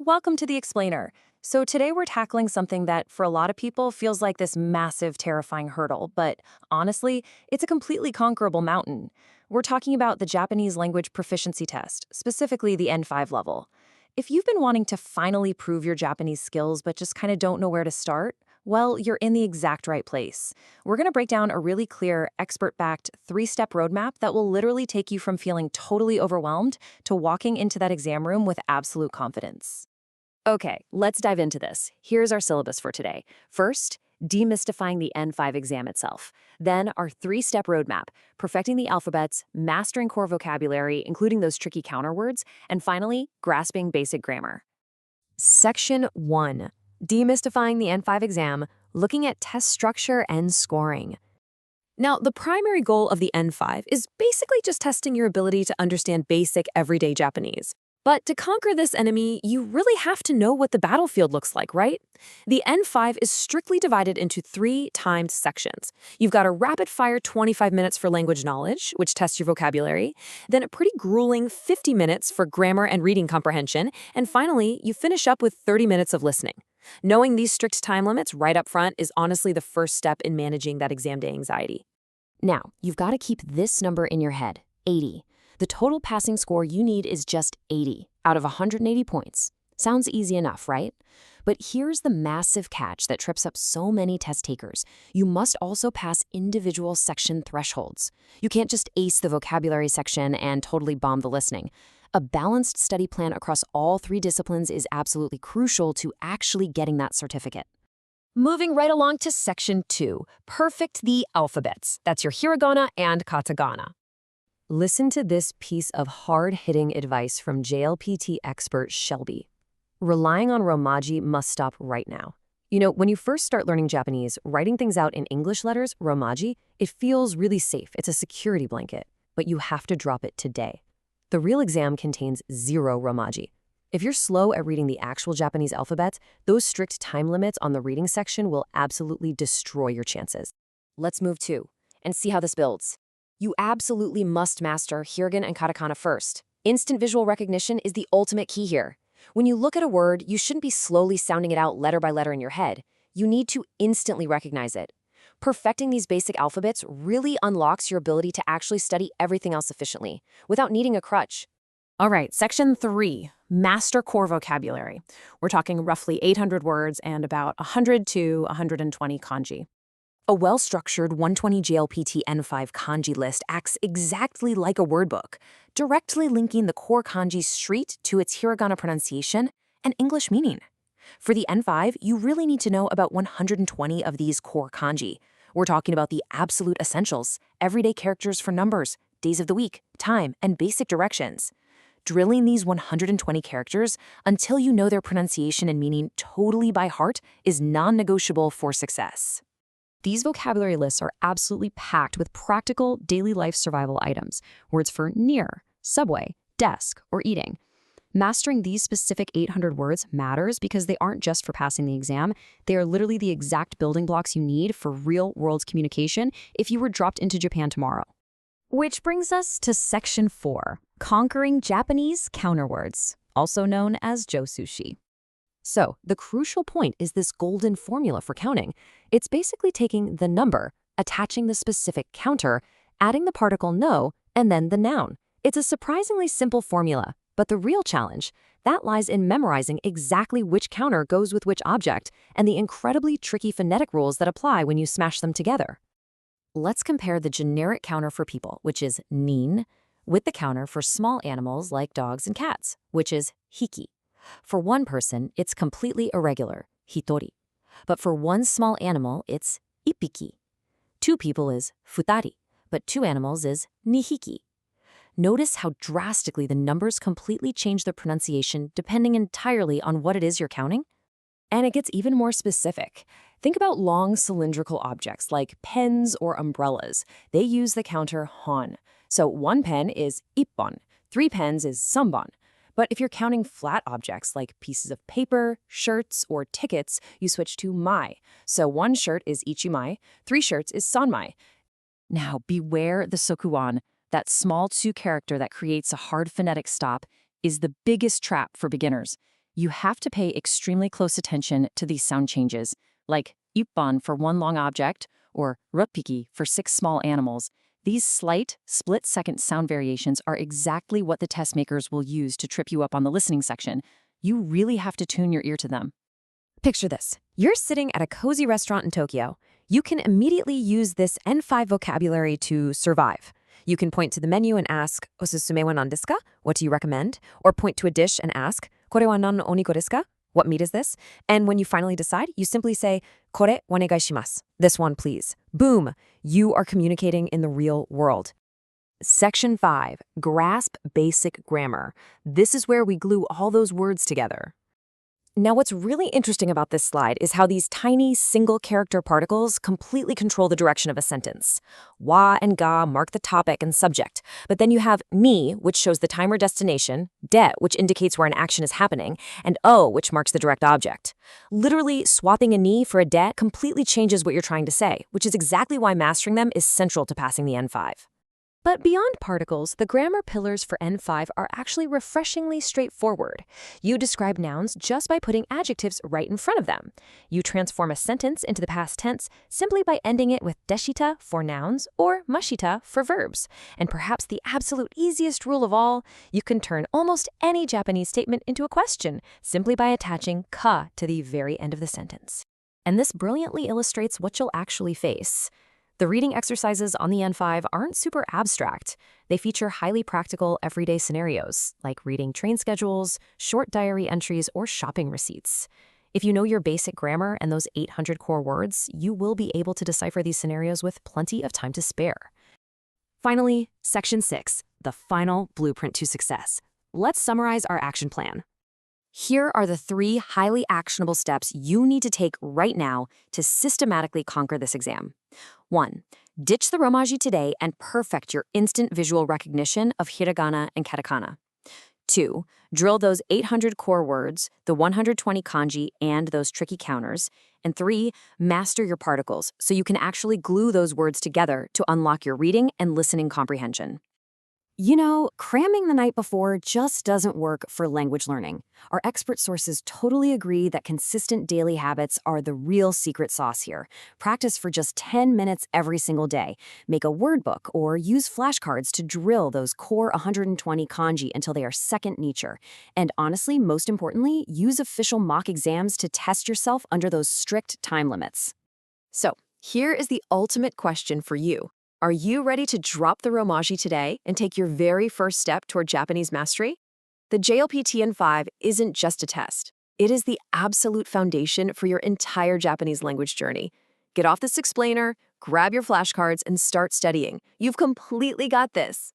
Welcome to the Explainer. So today we're tackling something that for a lot of people feels like this massive, terrifying hurdle, but honestly, it's a completely conquerable mountain. We're talking about the Japanese language proficiency test, specifically the N5 level. If you've been wanting to finally prove your Japanese skills but just kind of don't know where to start, well, you're in the exact right place. We're going to break down a really clear, expert-backed, three-step roadmap that will literally take you from feeling totally overwhelmed to walking into that exam room with absolute confidence. Okay, let's dive into this. Here's our syllabus for today. First, demystifying the N5 exam itself. Then, our three-step roadmap, perfecting the alphabets, mastering core vocabulary, including those tricky counterwords, and finally, grasping basic grammar. Section 1. Demystifying the N5 exam, looking at test structure and scoring. Now, the primary goal of the N5 is basically just testing your ability to understand basic everyday Japanese. But to conquer this enemy, you really have to know what the battlefield looks like, right? The N5 is strictly divided into three timed sections. You've got a rapid-fire 25 minutes for language knowledge, which tests your vocabulary, then a pretty grueling 50 minutes for grammar and reading comprehension, and finally, you finish up with 30 minutes of listening. Knowing these strict time limits right up front is honestly the first step in managing that exam day anxiety. Now, you've got to keep this number in your head, 80. The total passing score you need is just 80 out of 180 points. Sounds easy enough, right? But here's the massive catch that trips up so many test takers. You must also pass individual section thresholds. You can't just ace the vocabulary section and totally bomb the listening. A balanced study plan across all three disciplines is absolutely crucial to actually getting that certificate. Moving right along to Section 2, perfect the alphabets. That's your hiragana and katakana. Listen to this piece of hard-hitting advice from JLPT expert Shelby. Relying on Romaji must stop right now. You know, when you first start learning Japanese, writing things out in English letters, Romaji, it feels really safe. It's a security blanket. But you have to drop it today. The real exam contains 0 Romaji. If you're slow at reading the actual Japanese alphabet, those strict time limits on the reading section will absolutely destroy your chances. Let's move to and see how this builds. You absolutely must master hiragana and katakana first. Instant visual recognition is the ultimate key here. When you look at a word, you shouldn't be slowly sounding it out letter by letter in your head. You need to instantly recognize it. Perfecting these basic alphabets really unlocks your ability to actually study everything else efficiently, without needing a crutch. All right, Section 3, master core vocabulary. We're talking roughly 800 words and about 100 to 120 kanji. A well-structured 120 JLPT N5 kanji list acts exactly like a wordbook, directly linking the core kanji street to its hiragana pronunciation and English meaning. For the N5, you really need to know about 120 of these core kanji. We're talking about the absolute essentials, everyday characters for numbers, days of the week, time, and basic directions. Drilling these 120 characters until you know their pronunciation and meaning totally by heart is non-negotiable for success. These vocabulary lists are absolutely packed with practical daily life survival items, words for near, subway, desk, or eating. Mastering these specific 800 words matters because they aren't just for passing the exam, they are literally the exact building blocks you need for real-world communication if you were dropped into Japan tomorrow. Which brings us to Section 4, conquering Japanese counterwords, also known as josushi. So, the crucial point is this golden formula for counting. It's basically taking the number, attaching the specific counter, adding the particle no, and then the noun. It's a surprisingly simple formula, but the real challenge, that lies in memorizing exactly which counter goes with which object and the incredibly tricky phonetic rules that apply when you smash them together. Let's compare the generic counter for people, which is nin, with the counter for small animals like dogs and cats, which is hiki. For one person, it's completely irregular, hitori. But for one small animal, it's ippiki. 2 people is futari, but 2 animals is nihiki. Notice how drastically the numbers completely change the pronunciation depending entirely on what it is you're counting. And it gets even more specific. Think about long cylindrical objects like pens or umbrellas. They use the counter hon. So 1 pen is ippon, 3 pens is sanbon. But if you're counting flat objects like pieces of paper, shirts, or tickets, you switch to mai. So 1 shirt is ichimai, 3 shirts is sanmai. Now beware the sokuon, that small 2 character that creates a hard phonetic stop, is the biggest trap for beginners. You have to pay extremely close attention to these sound changes, like ippon for one long object or ropiki for 6 small animals. These slight, split-second sound variations are exactly what the test makers will use to trip you up on the listening section. You really have to tune your ear to them. Picture this. You're sitting at a cozy restaurant in Tokyo. You can immediately use this N5 vocabulary to survive. You can point to the menu and ask, "Osusume wa nan desu ka?" What do you recommend? Or point to a dish and ask, "Kore wa nan no oniko desu ka?" What meat is this? And when you finally decide, you simply say, "Kore onegai shimasu." This one, please. Boom! You are communicating in the real world. Section 5. Grasp basic grammar. This is where we glue all those words together. Now, what's really interesting about this slide is how these tiny single-character particles completely control the direction of a sentence. Wa and ga mark the topic and subject, but then you have ni, which shows the time or destination, de, which indicates where an action is happening, and o, which marks the direct object. Literally, swapping a ni for a de completely changes what you're trying to say, which is exactly why mastering them is central to passing the N5. But beyond particles, the grammar pillars for N5 are actually refreshingly straightforward. You describe nouns just by putting adjectives right in front of them. You transform a sentence into the past tense simply by ending it with deshita for nouns or mashita for verbs. And perhaps the absolute easiest rule of all, you can turn almost any Japanese statement into a question simply by attaching ka to the very end of the sentence. And this brilliantly illustrates what you'll actually face. The reading exercises on the N5 aren't super abstract. They feature highly practical, everyday scenarios, like reading train schedules, short diary entries, or shopping receipts. If you know your basic grammar and those 800 core words, you will be able to decipher these scenarios with plenty of time to spare. Finally, Section 6, the final blueprint to success. Let's summarize our action plan. Here are the 3 highly actionable steps you need to take right now to systematically conquer this exam. 1. Ditch the Romaji today and perfect your instant visual recognition of hiragana and katakana. 2. Drill those 800 core words, the 120 kanji, and those tricky counters. And 3. Master your particles so you can actually glue those words together to unlock your reading and listening comprehension. You know, cramming the night before just doesn't work for language learning. Our expert sources totally agree that consistent daily habits are the real secret sauce here. Practice for just 10 minutes every single day. Make a word book or use flashcards to drill those core 120 kanji until they are second nature. And honestly, most importantly, use official mock exams to test yourself under those strict time limits. So, here is the ultimate question for you. Are you ready to drop the Romaji today and take your very first step toward Japanese mastery? The JLPT N5 isn't just a test. It is the absolute foundation for your entire Japanese language journey. Get off this explainer, grab your flashcards, and start studying. You've completely got this.